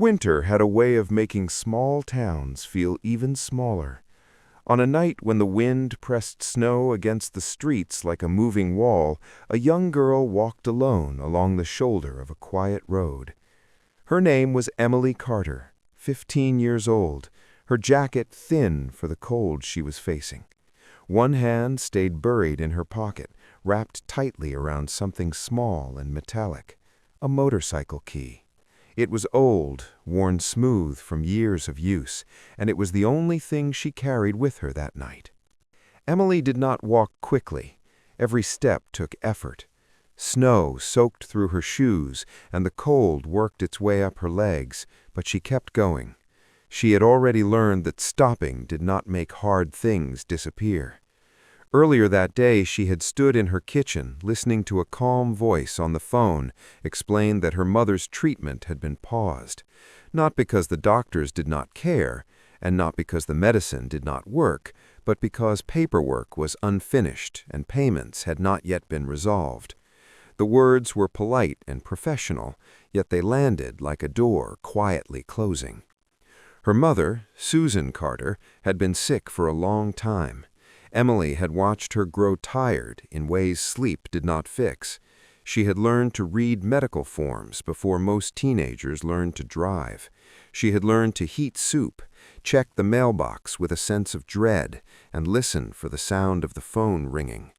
Winter had a way of making small towns feel even smaller. On a night when the wind pressed snow against the streets like a moving wall, a young girl walked alone along the shoulder of a quiet road. Her name was Emily Carter, 15 years old, her jacket thin for the cold she was facing. One hand stayed buried in her pocket, wrapped tightly around something small and metallic, a motorcycle key. It was old, worn smooth from years of use, and it was the only thing she carried with her that night. Emily did not walk quickly. Every step took effort. Snow soaked through her shoes, and the cold worked its way up her legs, but she kept going. She had already learned that stopping did not make hard things disappear. Earlier that day, she had stood in her kitchen, listening to a calm voice on the phone explain that her mother's treatment had been paused, not because the doctors did not care, and not because the medicine did not work, but because paperwork was unfinished and payments had not yet been resolved. The words were polite and professional, yet they landed like a door quietly closing. Her mother, Susan Carter, had been sick for a long time. Emily had watched her grow tired in ways sleep did not fix. She had learned to read medical forms before most teenagers learned to drive. She had learned to heat soup, check the mailbox with a sense of dread, and listen for the sound of the phone ringing.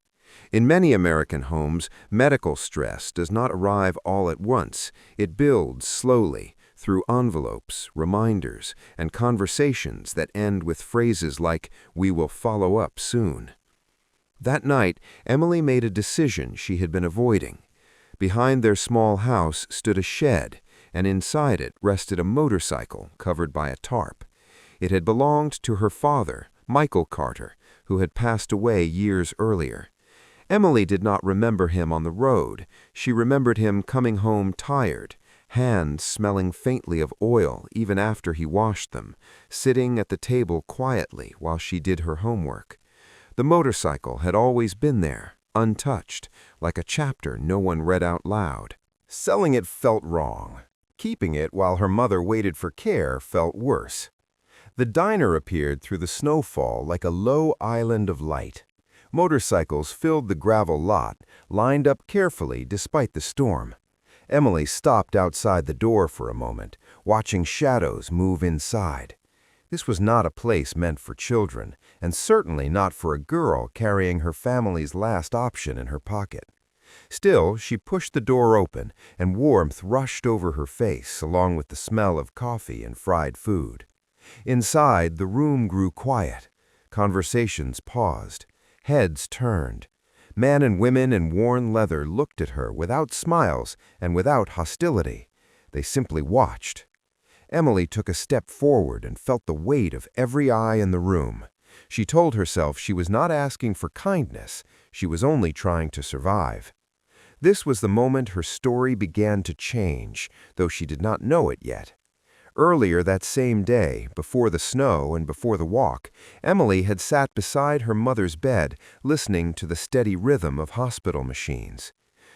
In many American homes, medical stress does not arrive all at once. It builds slowly, through envelopes, reminders, and conversations that end with phrases like, "We will follow up soon." That night, Emily made a decision she had been avoiding. Behind their small house stood a shed, and inside it rested a motorcycle covered by a tarp. It had belonged to her father, Michael Carter, who had passed away years earlier. Emily did not remember him on the road. She remembered him coming home tired, hands smelling faintly of oil even after he washed them, sitting at the table quietly while she did her homework. The motorcycle had always been there, untouched, like a chapter no one read out loud. Selling it felt wrong. Keeping it while her mother waited for care felt worse. The diner appeared through the snowfall like a low island of light. Motorcycles filled the gravel lot, lined up carefully despite the storm. Emily stopped outside the door for a moment, watching shadows move inside. This was not a place meant for children, and certainly not for a girl carrying her family's last option in her pocket. Still, she pushed the door open, and warmth rushed over her face along with the smell of coffee and fried food. Inside, the room grew quiet. Conversations paused. Heads turned. Men and women in worn leather looked at her without smiles and without hostility. They simply watched. Emily took a step forward and felt the weight of every eye in the room. She told herself she was not asking for kindness, she was only trying to survive. This was the moment her story began to change, though she did not know it yet. Earlier that same day, before the snow and before the walk, Emily had sat beside her mother's bed, listening to the steady rhythm of hospital machines.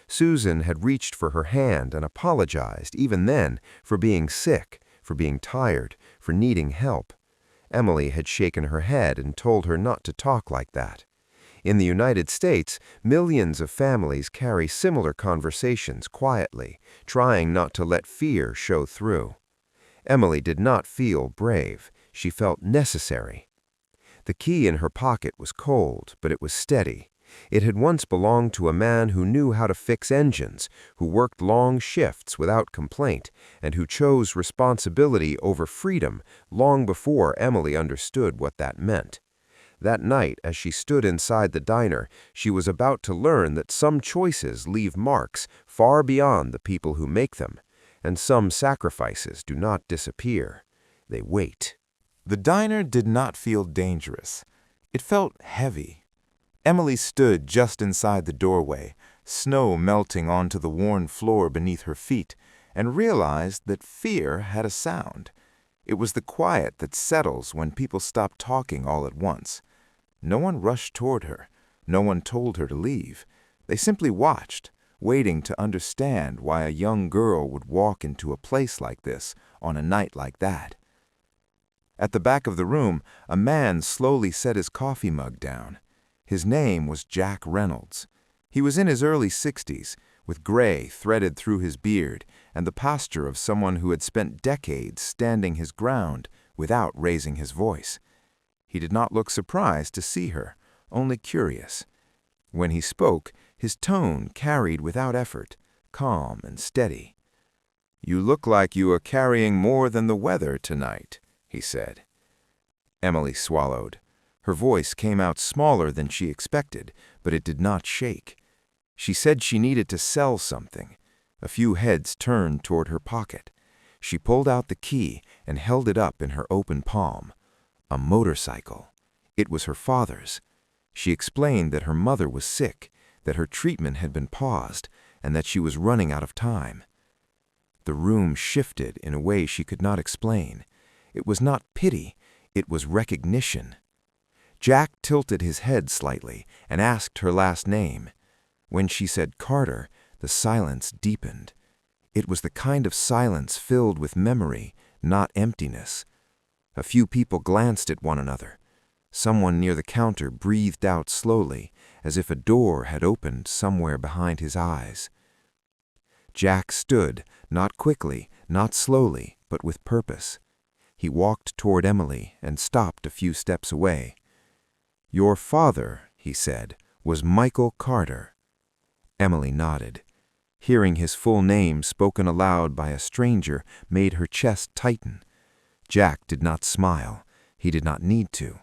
Susan had reached for her hand and apologized, even then, for being sick, for being tired, for needing help. Emily had shaken her head and told her not to talk like that. In the United States, millions of families carry similar conversations quietly, trying not to let fear show through. Emily did not feel brave. She felt necessary. The key in her pocket was cold, but it was steady. It had once belonged to a man who knew how to fix engines, who worked long shifts without complaint, and who chose responsibility over freedom long before Emily understood what that meant. That night, as she stood inside the diner, she was about to learn that some choices leave marks far beyond the people who make them. And some sacrifices do not disappear. They wait. The diner did not feel dangerous. It felt heavy. Emily stood just inside the doorway, snow melting onto the worn floor beneath her feet, and realized that fear had a sound. It was the quiet that settles when people stop talking all at once. No one rushed toward her. No one told her to leave. They simply watched waiting to understand why a young girl would walk into a place like this on a night like that. At the back of the room, a man slowly set his coffee mug down. His name was Jack Reynolds. He was in his early 60s, with gray threaded through his beard and the posture of someone who had spent decades standing his ground without raising his voice. He did not look surprised to see her, only curious. When he spoke, his tone carried without effort, calm and steady. "You look like you are carrying more than the weather tonight," he said. Emily swallowed. Her voice came out smaller than she expected, but it did not shake. She said she needed to sell something. A few heads turned toward her pocket. She pulled out the key and held it up in her open palm. A motorcycle. It was her father's. She explained that her mother was sick, that her treatment had been paused, and that she was running out of time. The room shifted in a way she could not explain. It was not pity, it was recognition. Jack tilted his head slightly and asked her last name. When she said Carter, the silence deepened. It was the kind of silence filled with memory, not emptiness. A few people glanced at one another. Someone near the counter breathed out slowly, as if a door had opened somewhere behind his eyes. Jack stood, not quickly, not slowly, but with purpose. He walked toward Emily and stopped a few steps away. "Your father," he said, "was Michael Carter." Emily nodded. Hearing his full name spoken aloud by a stranger made her chest tighten. Jack did not smile. He did not need to.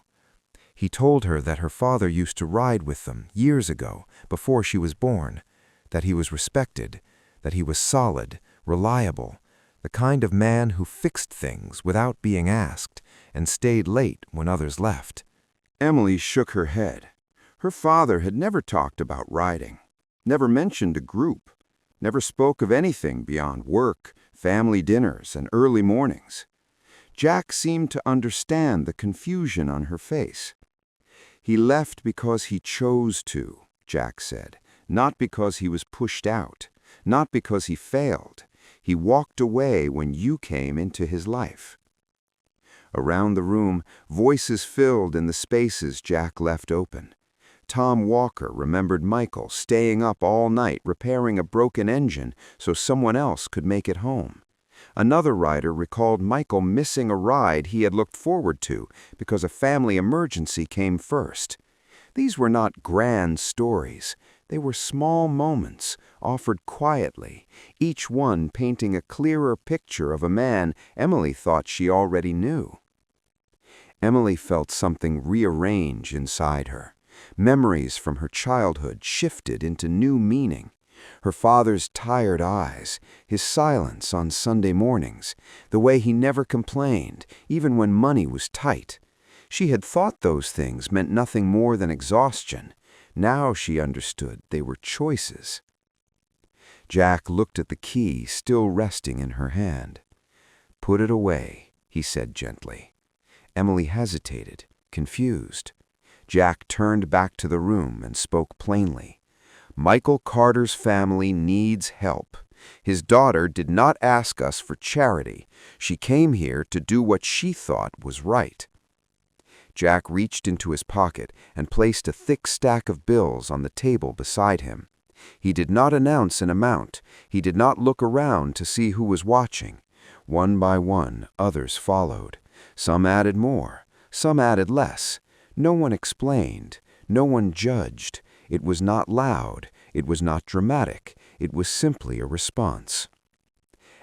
He told her that her father used to ride with them years ago, before she was born, that he was respected, that he was solid, reliable, the kind of man who fixed things without being asked and stayed late when others left. Emily shook her head. Her father had never talked about riding, never mentioned a group, never spoke of anything beyond work, family dinners, and early mornings. Jack seemed to understand the confusion on her face. "He left because he chose to," Jack said, "not because he was pushed out, not because he failed. He walked away when you came into his life." Around the room, voices filled in the spaces Jack left open. Tom Walker remembered Michael staying up all night repairing a broken engine so someone else could make it home. Another rider recalled Michael missing a ride he had looked forward to because a family emergency came first. These were not grand stories. They were small moments, offered quietly, each one painting a clearer picture of a man Emily thought she already knew. Emily felt something rearrange inside her. Memories from her childhood shifted into new meaning. Her father's tired eyes, his silence on Sunday mornings, the way he never complained, even when money was tight. She had thought those things meant nothing more than exhaustion. Now she understood they were choices. Jack looked at the key still resting in her hand. "Put it away," he said gently. Emily hesitated, confused. Jack turned back to the room and spoke plainly. "Michael Carter's family needs help. His daughter did not ask us for charity. She came here to do what she thought was right." Jack reached into his pocket and placed a thick stack of bills on the table beside him. He did not announce an amount. He did not look around to see who was watching. One by one, others followed. Some added more, some added less. No one explained. No one judged. It was not loud. It was not dramatic. It was simply a response.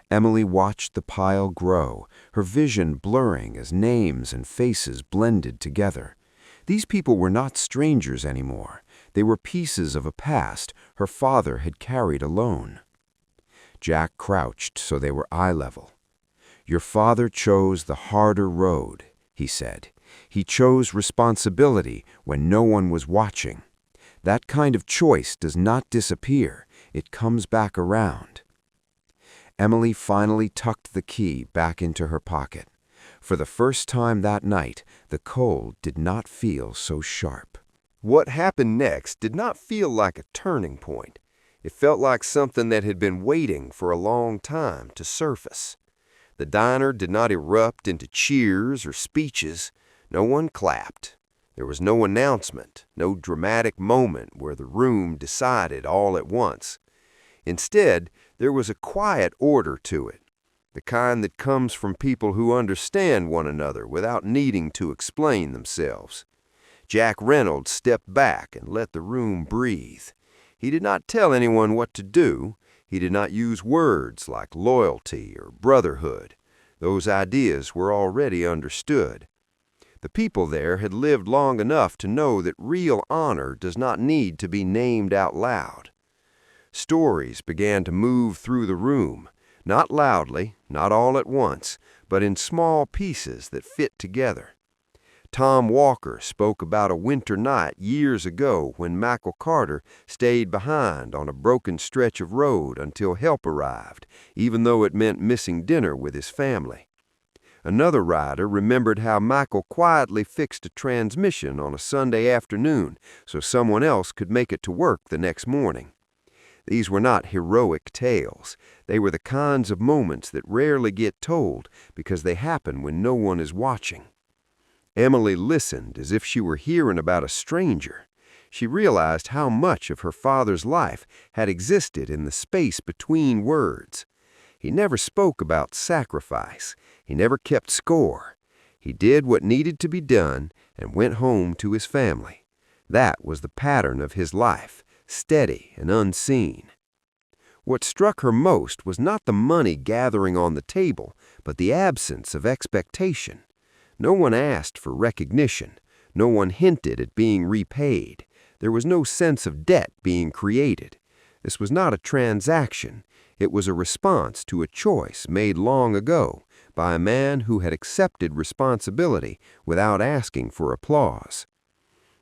Emily watched the pile grow, her vision blurring as names and faces blended together. These people were not strangers anymore. They were pieces of a past her father had carried alone. Jack crouched so they were eye level. "Your father chose the harder road," he said. "He chose responsibility when no one was watching. That kind of choice does not disappear. It comes back around." Emily finally tucked the key back into her pocket. For the first time that night, the cold did not feel so sharp. What happened next did not feel like a turning point. It felt like something that had been waiting for a long time to surface. The diner did not erupt into cheers or speeches. No one clapped. There was no announcement, no dramatic moment where the room decided all at once. Instead, there was a quiet order to it, the kind that comes from people who understand one another without needing to explain themselves. Jack Reynolds stepped back and let the room breathe. He did not tell anyone what to do. He did not use words like loyalty or brotherhood. Those ideas were already understood. The people there had lived long enough to know that real honor does not need to be named out loud. Stories began to move through the room, not loudly, not all at once, but in small pieces that fit together. Tom Walker spoke about a winter night years ago when Michael Carter stayed behind on a broken stretch of road until help arrived, even though it meant missing dinner with his family. Another rider remembered how Michael quietly fixed a transmission on a Sunday afternoon so someone else could make it to work the next morning. These were not heroic tales. They were the kinds of moments that rarely get told because they happen when no one is watching. Emily listened as if she were hearing about a stranger. She realized how much of her father's life had existed in the space between words. He never spoke about sacrifice. He never kept score. He did what needed to be done and went home to his family. That was the pattern of his life, steady and unseen. What struck her most was not the money gathering on the table, but the absence of expectation. No one asked for recognition. No one hinted at being repaid. There was no sense of debt being created. This was not a transaction. It was a response to a choice made long ago by a man who had accepted responsibility without asking for applause.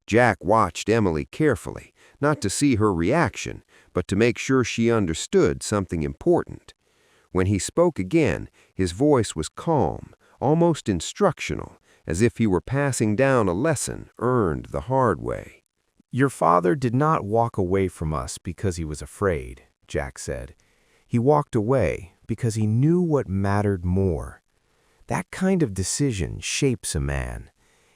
Jack watched Emily carefully, not to see her reaction, but to make sure she understood something important. When he spoke again, his voice was calm, almost instructional, as if he were passing down a lesson earned the hard way. "Your father did not walk away from us because he was afraid," Jack said. "He walked away because he knew what mattered more. That kind of decision shapes a man.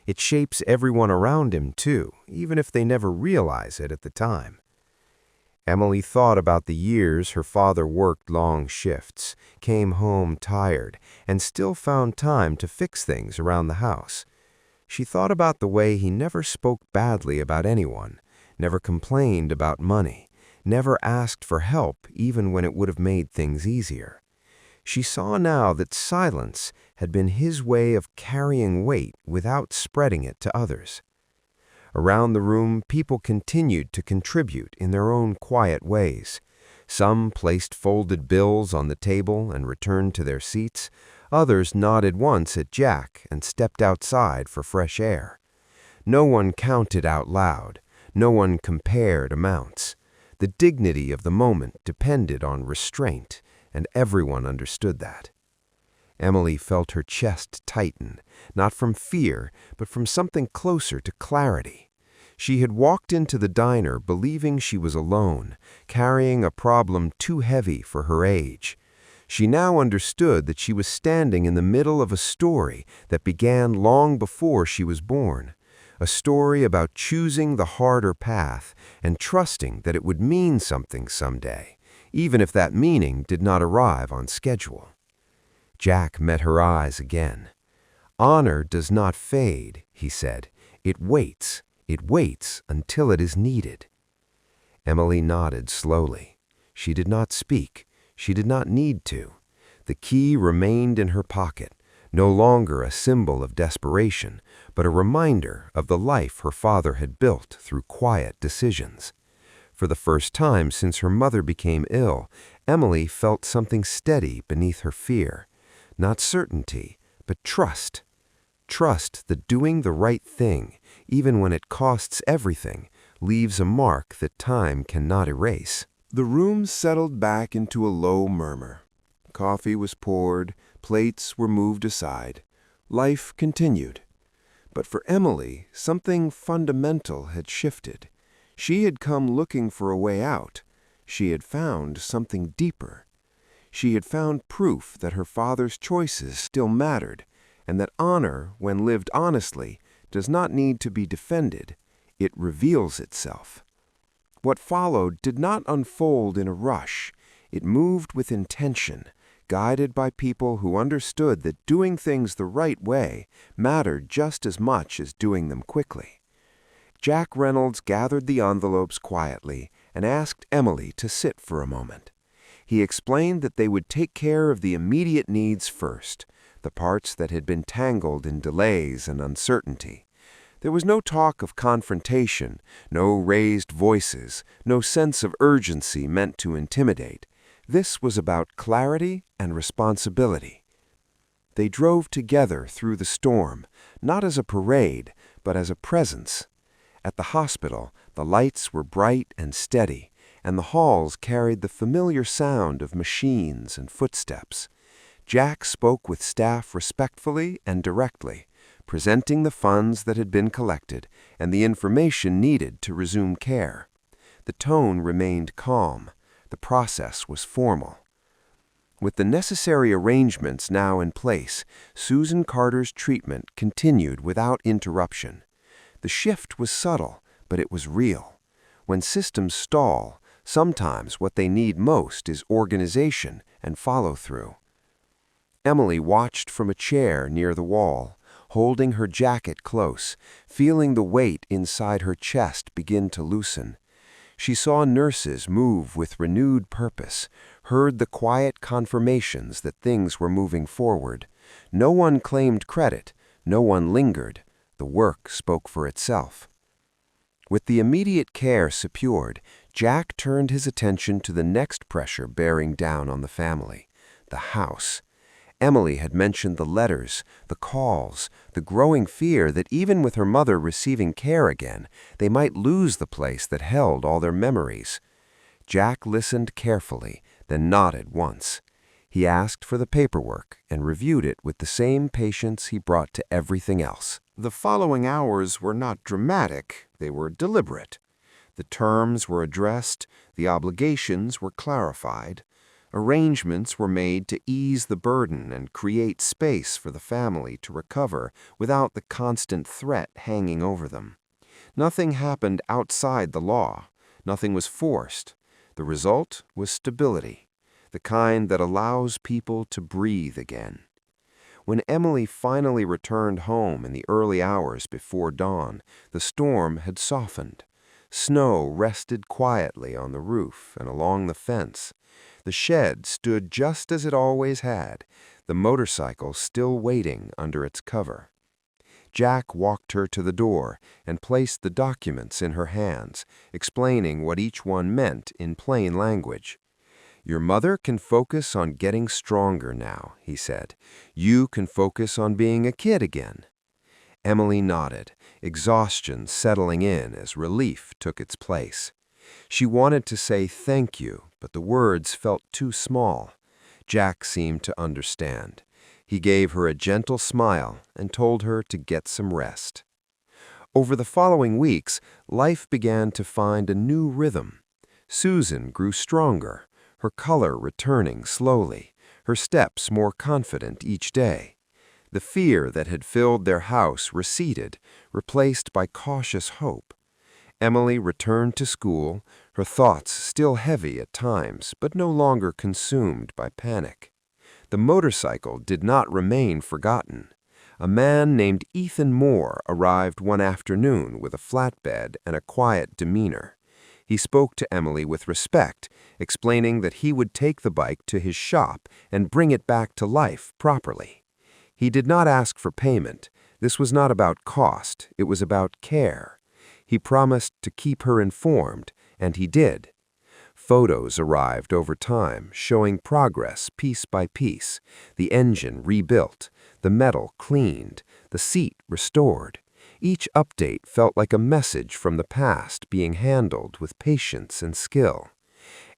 It shapes everyone around him, too, even if they never realize it at the time." Emily thought about the years her father worked long shifts, came home tired, and still found time to fix things around the house. She thought about the way he never spoke badly about anyone, never complained about money, never asked for help even when it would have made things easier. She saw now that silence had been his way of carrying weight without spreading it to others. Around the room, people continued to contribute in their own quiet ways. Some placed folded bills on the table and returned to their seats. Others nodded once at Jack and stepped outside for fresh air. No one counted out loud. No one compared amounts. The dignity of the moment depended on restraint, and everyone understood that. Emily felt her chest tighten, not from fear, but from something closer to clarity. She had walked into the diner believing she was alone, carrying a problem too heavy for her age. She now understood that she was standing in the middle of a story that began long before she was born, a story about choosing the harder path and trusting that it would mean something someday, even if that meaning did not arrive on schedule. Jack met her eyes again. "Honor does not fade," he said. "It waits. It waits until it is needed." Emily nodded slowly. She did not speak. She did not need to. The key remained in her pocket, no longer a symbol of desperation, but a reminder of the life her father had built through quiet decisions. For the first time since her mother became ill, Emily felt something steady beneath her fear. Not certainty, but trust. Trust that doing the right thing, even when it costs everything, leaves a mark that time cannot erase. The room settled back into a low murmur. Coffee was poured, plates were moved aside. Life continued. But for Emily, something fundamental had shifted. She had come looking for a way out. She had found something deeper. She had found proof that her father's choices still mattered, and that honor, when lived honestly, does not need to be defended. It reveals itself. What followed did not unfold in a rush. It moved with intention, guided by people who understood that doing things the right way mattered just as much as doing them quickly. Jack Reynolds gathered the envelopes quietly and asked Emily to sit for a moment. He explained that they would take care of the immediate needs first, the parts that had been tangled in delays and uncertainty. There was no talk of confrontation, no raised voices, no sense of urgency meant to intimidate. This was about clarity and responsibility. They drove together through the storm, not as a parade, but as a presence. At the hospital, the lights were bright and steady, and the halls carried the familiar sound of machines and footsteps. Jack spoke with staff respectfully and directly, presenting the funds that had been collected and the information needed to resume care. The tone remained calm. The process was formal. With the necessary arrangements now in place, Susan Carter's treatment continued without interruption. The shift was subtle, but it was real. When systems stall, sometimes what they need most is organization and follow-through. Emily watched from a chair near the wall, holding her jacket close, feeling the weight inside her chest begin to loosen. She saw nurses move with renewed purpose, heard the quiet confirmations that things were moving forward. No one claimed credit, no one lingered. The work spoke for itself. With the immediate care secured, Jack turned his attention to the next pressure bearing down on the family, the house. Emily had mentioned the letters, the calls, the growing fear that even with her mother receiving care again, they might lose the place that held all their memories. Jack listened carefully, then nodded once. He asked for the paperwork and reviewed it with the same patience he brought to everything else. The following hours were not dramatic, they were deliberate. The terms were addressed, the obligations were clarified. Arrangements were made to ease the burden and create space for the family to recover without the constant threat hanging over them. Nothing happened outside the law. Nothing was forced. The result was stability, the kind that allows people to breathe again. When Emily finally returned home in the early hours before dawn, the storm had softened. Snow rested quietly on the roof and along the fence. The shed stood just as it always had, the motorcycle still waiting under its cover. Jack walked her to the door and placed the documents in her hands, explaining what each one meant in plain language. "Your mother can focus on getting stronger now," he said. "You can focus on being a kid again." Emily nodded, exhaustion settling in as relief took its place. She wanted to say thank you, but the words felt too small. Jack seemed to understand. He gave her a gentle smile and told her to get some rest. Over the following weeks, life began to find a new rhythm. Susan grew stronger, her color returning slowly, her steps more confident each day. The fear that had filled their house receded, replaced by cautious hope. Emily returned to school, her thoughts still heavy at times, but no longer consumed by panic. The motorcycle did not remain forgotten. A man named Ethan Moore arrived one afternoon with a flatbed and a quiet demeanor. He spoke to Emily with respect, explaining that he would take the bike to his shop and bring it back to life properly. He did not ask for payment. This was not about cost, it was about care. He promised to keep her informed, and he did. Photos arrived over time, showing progress piece by piece, the engine rebuilt, the metal cleaned, the seat restored. Each update felt like a message from the past being handled with patience and skill.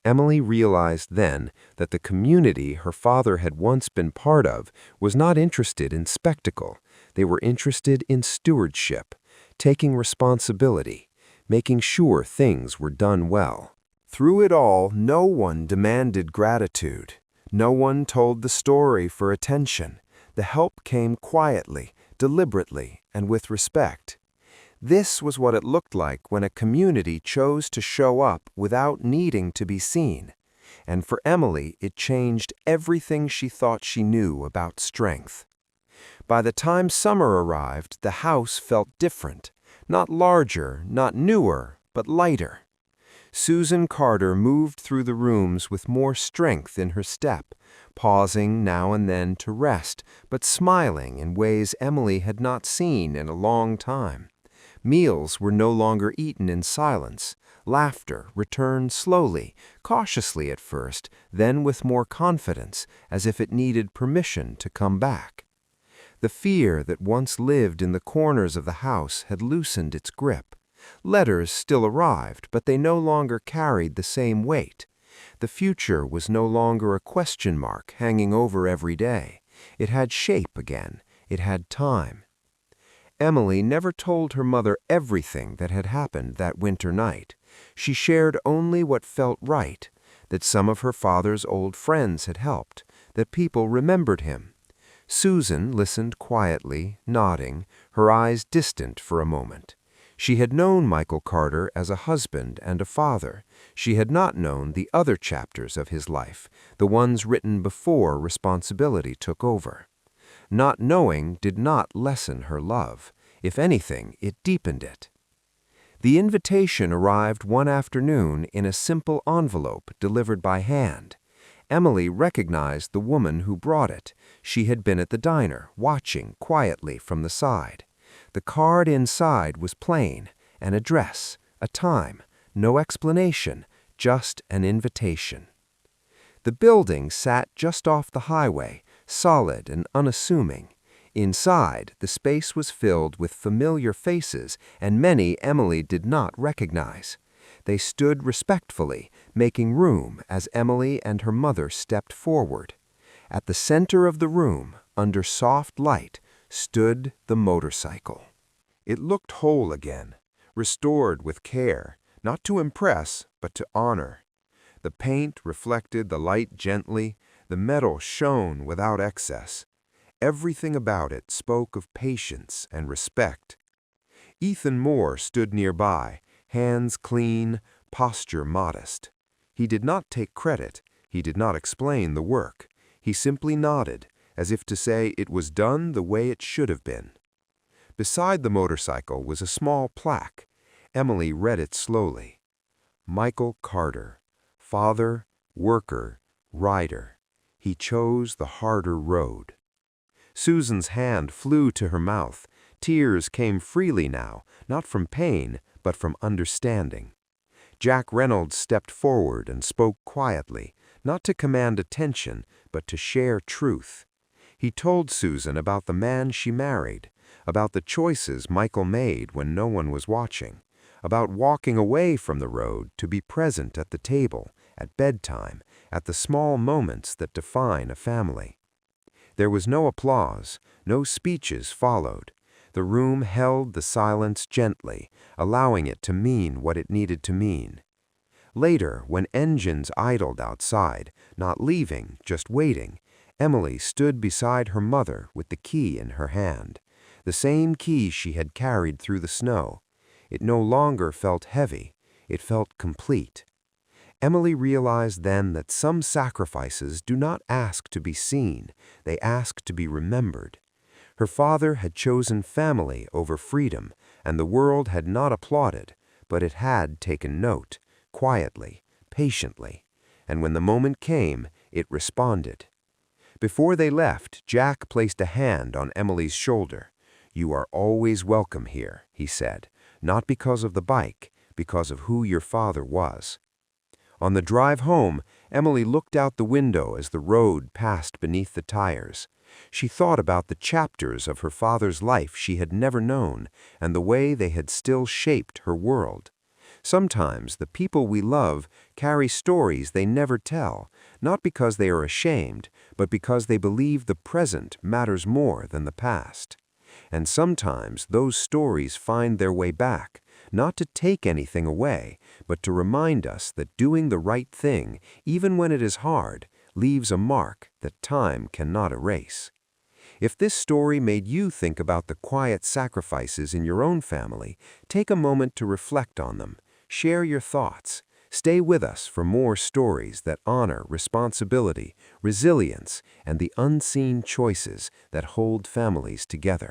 Emily realized then that the community her father had once been part of was not interested in spectacle. They were interested in stewardship, taking responsibility, making sure things were done well. Through it all, no one demanded gratitude. No one told the story for attention. The help came quietly, deliberately, and with respect. This was what it looked like when a community chose to show up without needing to be seen. And for Emily, it changed everything she thought she knew about strength. By the time summer arrived, the house felt different. Not larger, not newer, but lighter. Susan Carter moved through the rooms with more strength in her step, pausing now and then to rest, but smiling in ways Emily had not seen in a long time. Meals were no longer eaten in silence. Laughter returned slowly, cautiously at first, then with more confidence, as if it needed permission to come back. The fear that once lived in the corners of the house had loosened its grip. Letters still arrived, but they no longer carried the same weight. The future was no longer a question mark hanging over every day. It had shape again. It had time. Emily never told her mother everything that had happened that winter night. She shared only what felt right, that some of her father's old friends had helped, that people remembered him. Susan listened quietly, nodding, her eyes distant for a moment. She had known Michael Carter as a husband and a father. She had not known the other chapters of his life, the ones written before responsibility took over. Not knowing did not lessen her love. If anything, it deepened it. The invitation arrived one afternoon in a simple envelope delivered by hand. Emily recognized the woman who brought it. She had been at the diner, watching quietly from the side. The card inside was plain, an address, a time, no explanation, just an invitation. The building sat just off the highway, solid and unassuming. Inside, the space was filled with familiar faces, and many Emily did not recognize. They stood respectfully, making room as Emily and her mother stepped forward. At the center of the room, under soft light, stood the motorcycle. It looked whole again, restored with care, not to impress, but to honor. The paint reflected the light gently, the metal shone without excess. Everything about it spoke of patience and respect. Ethan Moore stood nearby, hands clean, posture modest. He did not take credit, he did not explain the work. He simply nodded, as if to say it was done the way it should have been. Beside the motorcycle was a small plaque. Emily read it slowly. Michael Carter, father, worker, rider. He chose the harder road. Susan's hand flew to her mouth. Tears came freely now, not from pain, but from understanding. Jack Reynolds stepped forward and spoke quietly, not to command attention, but to share truth. He told Susan about the man she married, about the choices Michael made when no one was watching, about walking away from the road to be present at the table, at bedtime, at the small moments that define a family. There was no applause, no speeches followed. The room held the silence gently, allowing it to mean what it needed to mean. Later, when engines idled outside, not leaving, just waiting, Emily stood beside her mother with the key in her hand, the same key she had carried through the snow. It no longer felt heavy, it felt complete. Emily realized then that some sacrifices do not ask to be seen, they ask to be remembered. Her father had chosen family over freedom, and the world had not applauded, but it had taken note, quietly, patiently, and when the moment came, it responded. Before they left, Jack placed a hand on Emily's shoulder. "You are always welcome here," he said, "not because of the bike, because of who your father was." On the drive home, Emily looked out the window as the road passed beneath the tires. She thought about the chapters of her father's life she had never known and the way they had still shaped her world. Sometimes the people we love carry stories they never tell, not because they are ashamed, but because they believe the present matters more than the past. And sometimes those stories find their way back, not to take anything away, but to remind us that doing the right thing, even when it is hard, leaves a mark that time cannot erase. If this story made you think about the quiet sacrifices in your own family, take a moment to reflect on them. Share your thoughts. Stay with us for more stories that honor responsibility, resilience, and the unseen choices that hold families together.